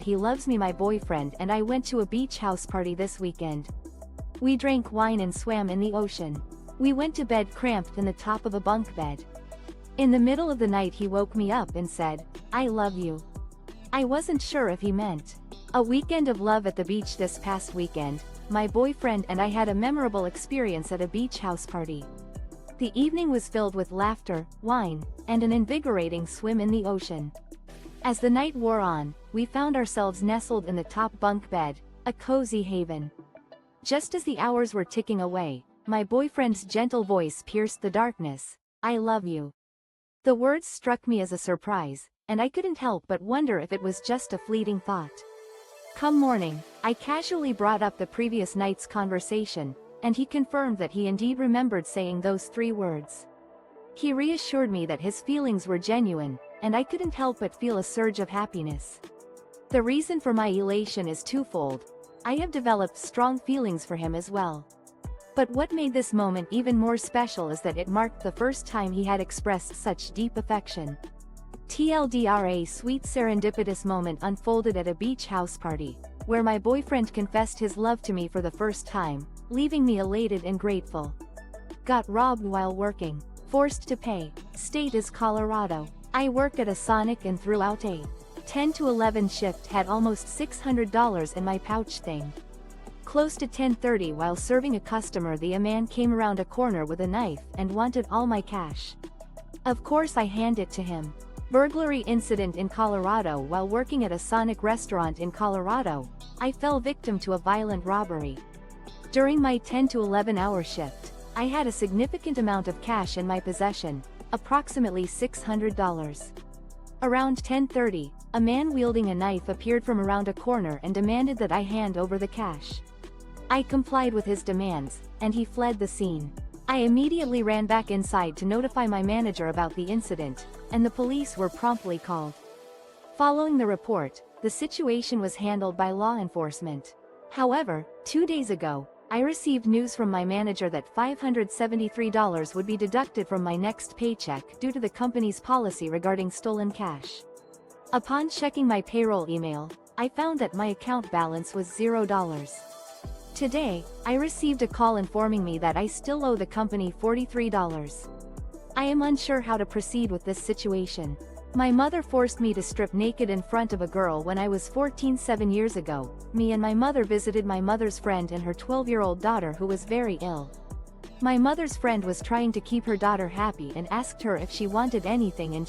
he loves me. My boyfriend and I went to a beach house party this weekend. We drank wine and swam in the ocean. We went to bed cramped in the top of a bunk bed. In the middle of the night he woke me up and said, "I love you." I wasn't sure if he meant a weekend of love at the beach. This past weekend, my boyfriend and I had a memorable experience at a beach house party. The evening was filled with laughter, wine, and an invigorating swim in the ocean. As the night wore on, we found ourselves nestled in the top bunk bed, a cozy haven. Just as the hours were ticking away, my boyfriend's gentle voice pierced the darkness. "I love you." The words struck me as a surprise, and I couldn't help but wonder if it was just a fleeting thought. Come morning, I casually brought up the previous night's conversation, and he confirmed that he indeed remembered saying those 3 words. He reassured me that his feelings were genuine, and I couldn't help but feel a surge of happiness. The reason for my elation is twofold. I have developed strong feelings for him as well. But what made this moment even more special is that it marked the first time he had expressed such deep affection. TLDR, a sweet serendipitous moment unfolded at a beach house party, where my boyfriend confessed his love to me for the first time, leaving me elated and grateful. Got robbed while working. Forced to pay. State is Colorado. I work at a Sonic and throughout a 10 to 11 shift had almost $600 in my pouch thing. Close to 10:30 while serving a customer, a man came around a corner with a knife and wanted all my cash. Of course I hand it to him. Burglary incident in Colorado. While working at a Sonic restaurant in Colorado, I fell victim to a violent robbery. During my 10 to 11 hour shift, I had a significant amount of cash in my possession, approximately $600. Around 10:30, a man wielding a knife appeared from around a corner and demanded that I hand over the cash. I complied with his demands, and he fled the scene. I immediately ran back inside to notify my manager about the incident, and the police were promptly called. Following the report, the situation was handled by law enforcement. However, 2 days ago, I received news from my manager that $573 would be deducted from my next paycheck due to the company's policy regarding stolen cash. Upon checking my payroll email, I found that my account balance was $0. Today, I received a call informing me that I still owe the company $43. I am unsure how to proceed with this situation. My mother forced me to strip naked in front of a girl when I was 14 7 years ago. Me and my mother visited my mother's friend and her 12-year-old daughter who was very ill. My mother's friend was trying to keep her daughter happy and asked her if she wanted anything, and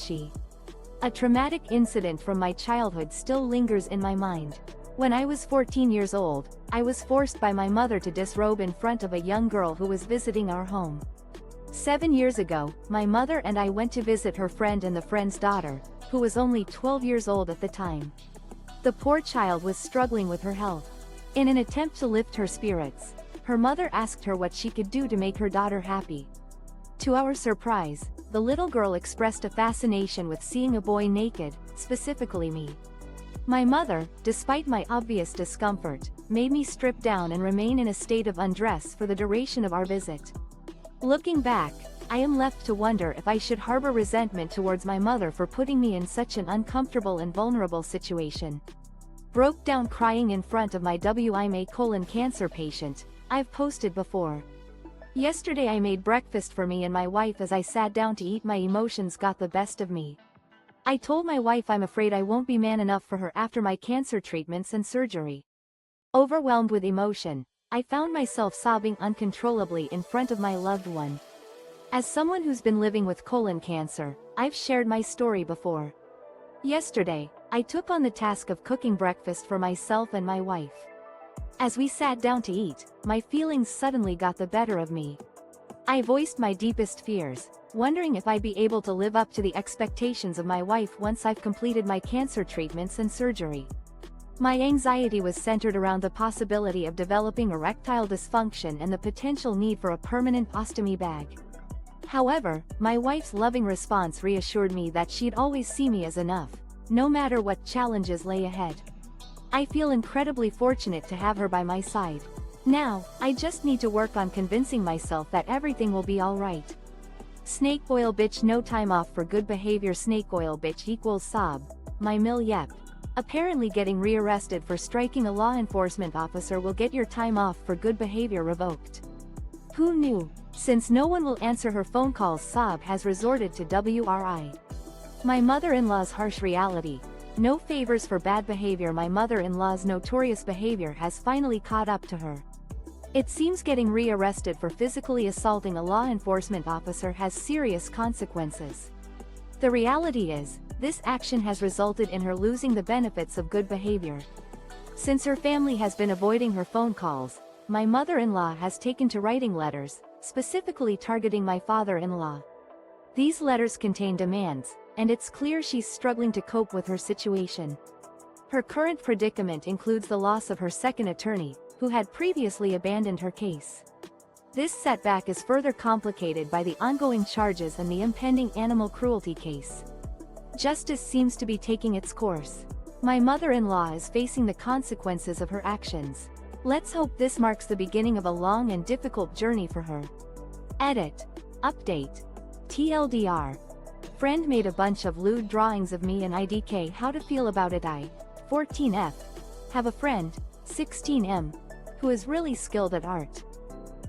a traumatic incident from my childhood still lingers in my mind. When I was 14 years old, I was forced by my mother to disrobe in front of a young girl who was visiting our home. 7 years ago, my mother and I went to visit her friend and the friend's daughter, who was only 12 years old at the time. The poor child was struggling with her health. In an attempt to lift her spirits, her mother asked her what she could do to make her daughter happy. To our surprise, the little girl expressed a fascination with seeing a boy naked, specifically me. My mother, despite my obvious discomfort, made me strip down and remain in a state of undress for the duration of our visit. Looking back, I am left to wonder if I should harbor resentment towards my mother for putting me in such an uncomfortable and vulnerable situation. Broke down crying in front of my colon cancer patient. I've posted before. Yesterday I made breakfast for me and my wife. As I sat down to eat, my emotions got the best of me. I told my wife I'm afraid I won't be man enough for her after my cancer treatments and surgery. Overwhelmed with emotion, I found myself sobbing uncontrollably in front of my loved one. As someone who's been living with colon cancer, I've shared my story before. Yesterday, I took on the task of cooking breakfast for myself and my wife. As we sat down to eat, my feelings suddenly got the better of me. I voiced my deepest fears, wondering if I'd be able to live up to the expectations of my wife once I've completed my cancer treatments and surgery. My anxiety was centered around the possibility of developing erectile dysfunction and the potential need for a permanent ostomy bag. However, my wife's loving response reassured me that she'd always see me as enough, no matter what challenges lay ahead. I feel incredibly fortunate to have her by my side. Now, I just need to work on convincing myself that everything will be alright. Snake oil bitch, no time off for good behavior. Snake oil bitch equals sob. My mill yep. Apparently getting rearrested for striking a law enforcement officer will get your time off for good behavior revoked. Who knew? Since no one will answer her phone calls, Saab has resorted to WRI. My mother-in-law's harsh reality. No favors for bad behavior. My mother-in-law's notorious behavior has finally caught up to her. It seems getting rearrested for physically assaulting a law enforcement officer has serious consequences. The reality is, this action has resulted in her losing the benefits of good behavior. Since her family has been avoiding her phone calls, my mother-in-law has taken to writing letters, specifically targeting my father-in-law. These letters contain demands, and it's clear she's struggling to cope with her situation. Her current predicament includes the loss of her second attorney, who had previously abandoned her case. This setback is further complicated by the ongoing charges and the impending animal cruelty case. Justice seems to be taking its course. My mother-in-law is facing the consequences of her actions. Let's hope this marks the beginning of a long and difficult journey for her. Edit. Update. TLDR. Friend made a bunch of lewd drawings of me and IDK. How to feel about it? I, 14F, have a friend, 16M, who is really skilled at art.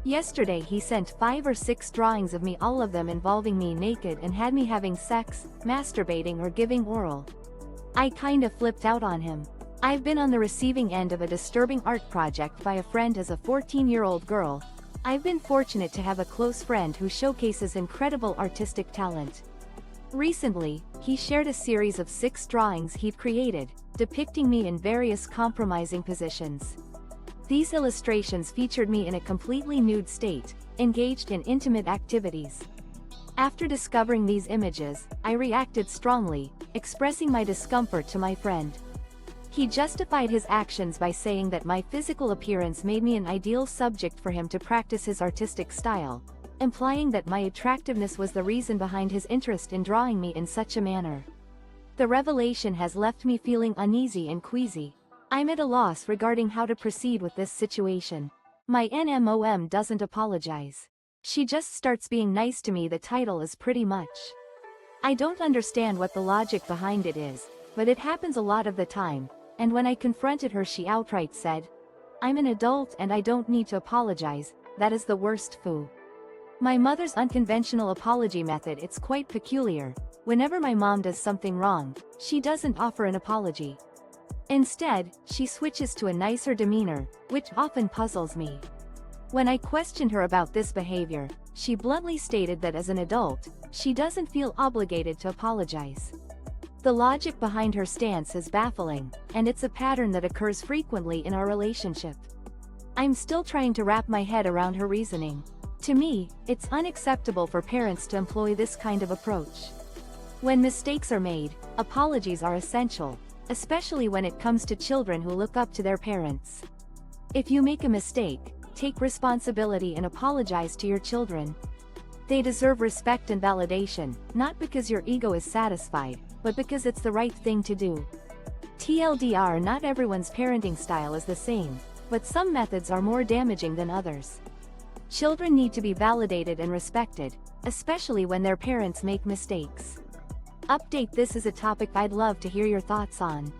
Yesterday he sent 5 or 6 drawings of me, all of them involving me naked, and had me having sex, masturbating or giving oral. I kinda flipped out on him. I've been on the receiving end of a disturbing art project by a friend as a 14-year-old girl. I've been fortunate to have a close friend who showcases incredible artistic talent. Recently, he shared a series of 6 drawings he'd created, depicting me in various compromising positions. These illustrations featured me in a completely nude state, engaged in intimate activities. After discovering these images, I reacted strongly, expressing my discomfort to my friend. He justified his actions by saying that my physical appearance made me an ideal subject for him to practice his artistic style, implying that my attractiveness was the reason behind his interest in drawing me in such a manner. The revelation has left me feeling uneasy and queasy. I'm at a loss regarding how to proceed with this situation. My NMOM doesn't apologize. She just starts being nice to me. The title is pretty much. I don't understand what the logic behind it is, but it happens a lot of the time, and when I confronted her she outright said, "I'm an adult and I don't need to apologize." That is the worst foo. My mother's unconventional apology method, it's quite peculiar. Whenever my mom does something wrong, she doesn't offer an apology. Instead, she switches to a nicer demeanor, which often puzzles me. When I questioned her about this behavior, she bluntly stated that as an adult, she doesn't feel obligated to apologize. The logic behind her stance is baffling, and it's a pattern that occurs frequently in our relationship. I'm still trying to wrap my head around her reasoning. To me, it's unacceptable for parents to employ this kind of approach. When mistakes are made, apologies are essential, especially when it comes to children who look up to their parents. If you make a mistake, take responsibility and apologize to your children. They deserve respect and validation, not because your ego is satisfied, but because it's the right thing to do. TLDR, not everyone's parenting style is the same, but some methods are more damaging than others. Children need to be validated and respected, especially when their parents make mistakes. Update. This is a topic I'd love to hear your thoughts on.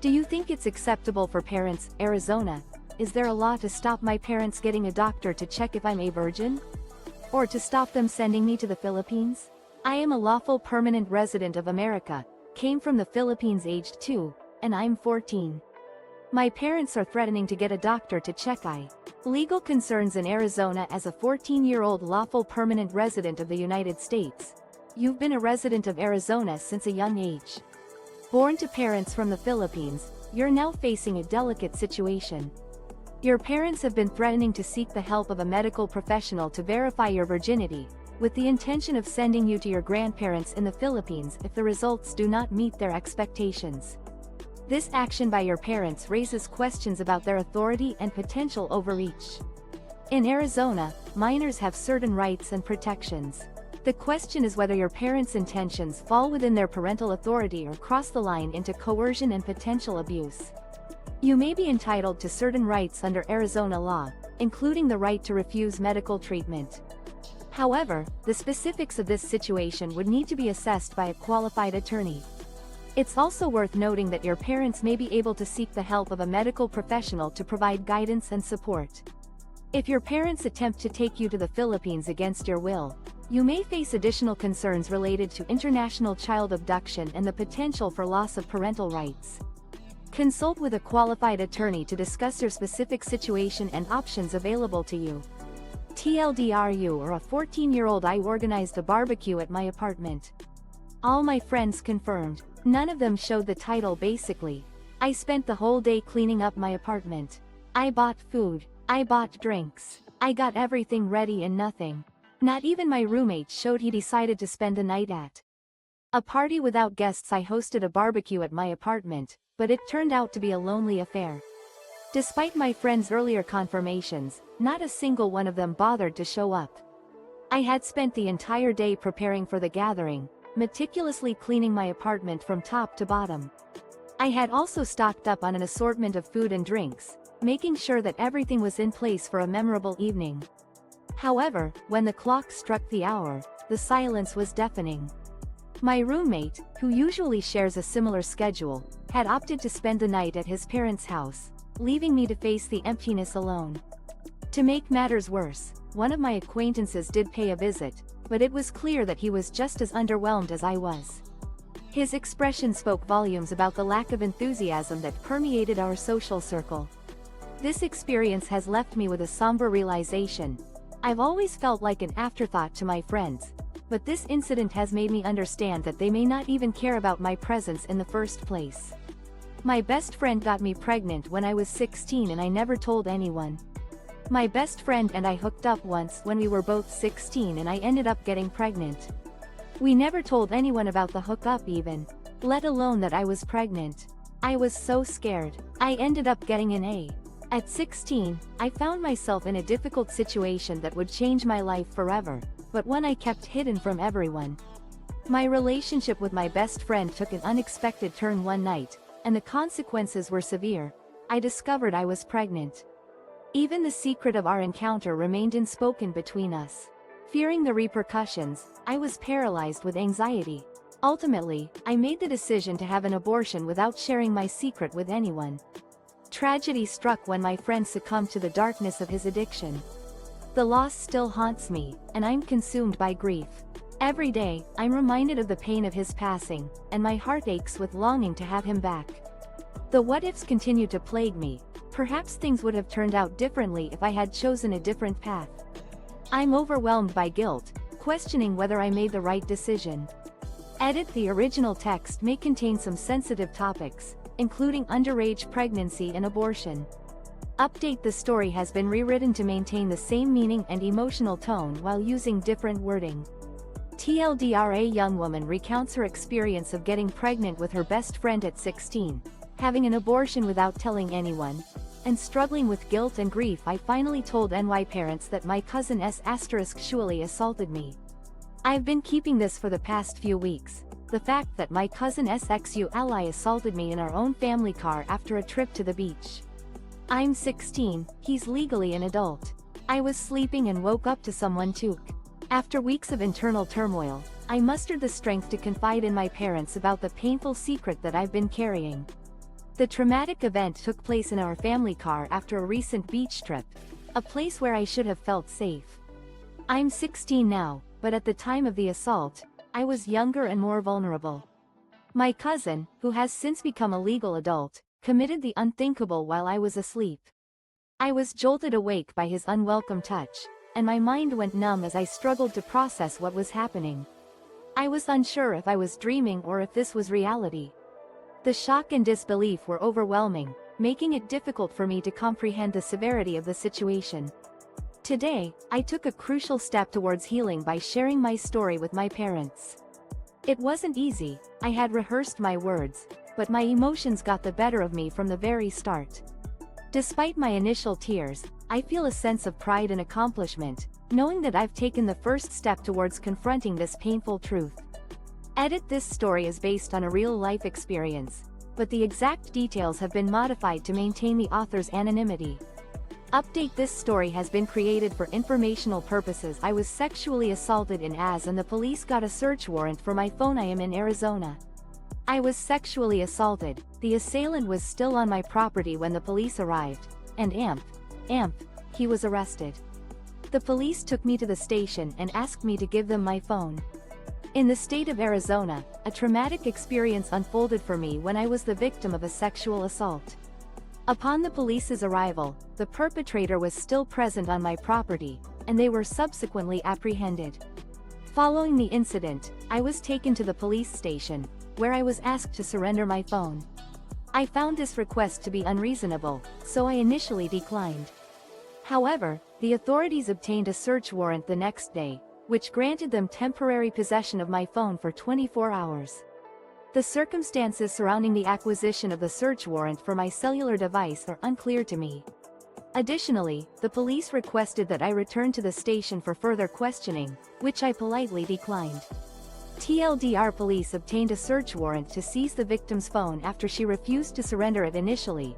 Do you think it's acceptable for parents, Arizona? Is there a law to stop my parents getting a doctor to check if I'm a virgin? Or to stop them sending me to the Philippines? I am a lawful permanent resident of America, came from the Philippines aged 2, and I'm 14. My parents are threatening to get a doctor to check legal concerns in Arizona. As a 14-year-old lawful permanent resident of the United States, you've been a resident of Arizona since a young age. Born to parents from the Philippines, you're now facing a delicate situation. Your parents have been threatening to seek the help of a medical professional to verify your virginity, with the intention of sending you to your grandparents in the Philippines if the results do not meet their expectations. This action by your parents raises questions about their authority and potential overreach. In Arizona, minors have certain rights and protections. The question is whether your parents' intentions fall within their parental authority or cross the line into coercion and potential abuse. You may be entitled to certain rights under Arizona law, including the right to refuse medical treatment. However, the specifics of this situation would need to be assessed by a qualified attorney. It's also worth noting that your parents may be able to seek the help of a medical professional to provide guidance and support. If your parents attempt to take you to the Philippines against your will, you may face additional concerns related to international child abduction and the potential for loss of parental rights. Consult with a qualified attorney to discuss your specific situation and options available to you. TLDRU, or a 14-year-old, I organized a barbecue at my apartment. All my friends confirmed. None of them showed the title. Basically, I spent the whole day cleaning up my apartment. I bought food. I bought drinks. I got everything ready and nothing. Not even my roommate showed he decided to spend the night at a party without guests. I hosted a barbecue at my apartment, but it turned out to be a lonely affair. Despite my friends' earlier confirmations, not a single one of them bothered to show up. I had spent the entire day preparing for the gathering, meticulously cleaning my apartment from top to bottom. I had also stocked up on an assortment of food and drinks, making sure that everything was in place for a memorable evening. However, when the clock struck the hour, the silence was deafening. My roommate, who usually shares a similar schedule, had opted to spend the night at his parents' house, leaving me to face the emptiness alone. To make matters worse, one of my acquaintances did pay a visit, but it was clear that he was just as underwhelmed as I was. His expression spoke volumes about the lack of enthusiasm that permeated our social circle. This experience has left me with a somber realization. I've always felt like an afterthought to my friends, but this incident has made me understand that they may not even care about my presence in the first place. My best friend got me pregnant when I was 16 and I never told anyone. My best friend and I hooked up once when we were both 16 and I ended up getting pregnant. We never told anyone about the hookup even, let alone that I was pregnant. I was so scared. I ended up getting an A. At 16, I found myself in a difficult situation that would change my life forever, but one I kept hidden from everyone. My relationship with my best friend took an unexpected turn one night, and the consequences were severe. I discovered I was pregnant. Even the secret of our encounter remained unspoken between us. Fearing the repercussions, I was paralyzed with anxiety. Ultimately, I made the decision to have an abortion without sharing my secret with anyone. Tragedy struck when my friend succumbed to the darkness of his addiction. The loss still haunts me, and I'm consumed by grief. Every day, I'm reminded of the pain of his passing, and my heart aches with longing to have him back. The what-ifs continue to plague me. Perhaps things would have turned out differently if I had chosen a different path. I'm overwhelmed by guilt, questioning whether I made the right decision. Edit: the original text may contain some sensitive topics, including underage pregnancy and abortion. Update: the story has been rewritten to maintain the same meaning and emotional tone while using different wording. TLDR: a young woman recounts her experience of getting pregnant with her best friend at 16, having an abortion without telling anyone, and struggling with guilt and grief. I finally told NY parents that my cousin **surely assaulted me. I've been keeping this for the past few weeks. The fact that my cousin **ally assaulted me in our own family car after a trip to the beach. I'm 16, he's legally an adult. I was sleeping and woke up to someone took. After weeks of internal turmoil, I mustered the strength to confide in my parents about the painful secret that I've been carrying. The traumatic event took place in our family car after a recent beach trip, a place where I should have felt safe. I'm 16 now, but at the time of the assault, I was younger and more vulnerable. My cousin, who has since become a legal adult, committed the unthinkable while I was asleep. I was jolted awake by his unwelcome touch, and my mind went numb as I struggled to process what was happening. I was unsure if I was dreaming or if this was reality. The shock and disbelief were overwhelming, making it difficult for me to comprehend the severity of the situation. Today, I took a crucial step towards healing by sharing my story with my parents. It wasn't easy. I had rehearsed my words, but my emotions got the better of me from the very start. Despite my initial tears, I feel a sense of pride and accomplishment, knowing that I've taken the first step towards confronting this painful truth. Edit: this story is based on a real-life experience, but the exact details have been modified to maintain the author's anonymity. Update: this story has been created for informational purposes. I was sexually assaulted in and the police got a search warrant for my phone. I am in Arizona. I was sexually assaulted. The assailant was still on my property when the police arrived, and he was arrested. The police took me to the station and asked me to give them my phone. In the state of Arizona, a traumatic experience unfolded for me when I was the victim of a sexual assault. Upon the police's arrival, the perpetrator was still present on my property, and they were subsequently apprehended. Following the incident, I was taken to the police station, where I was asked to surrender my phone. I found this request to be unreasonable, so I initially declined. However, the authorities obtained a search warrant the next day, which granted them temporary possession of my phone for 24 hours. The circumstances surrounding the acquisition of the search warrant for my cellular device are unclear to me. Additionally, the police requested that I return to the station for further questioning, which I politely declined. TLDR police obtained a search warrant to seize the victim's phone after she refused to surrender it initially,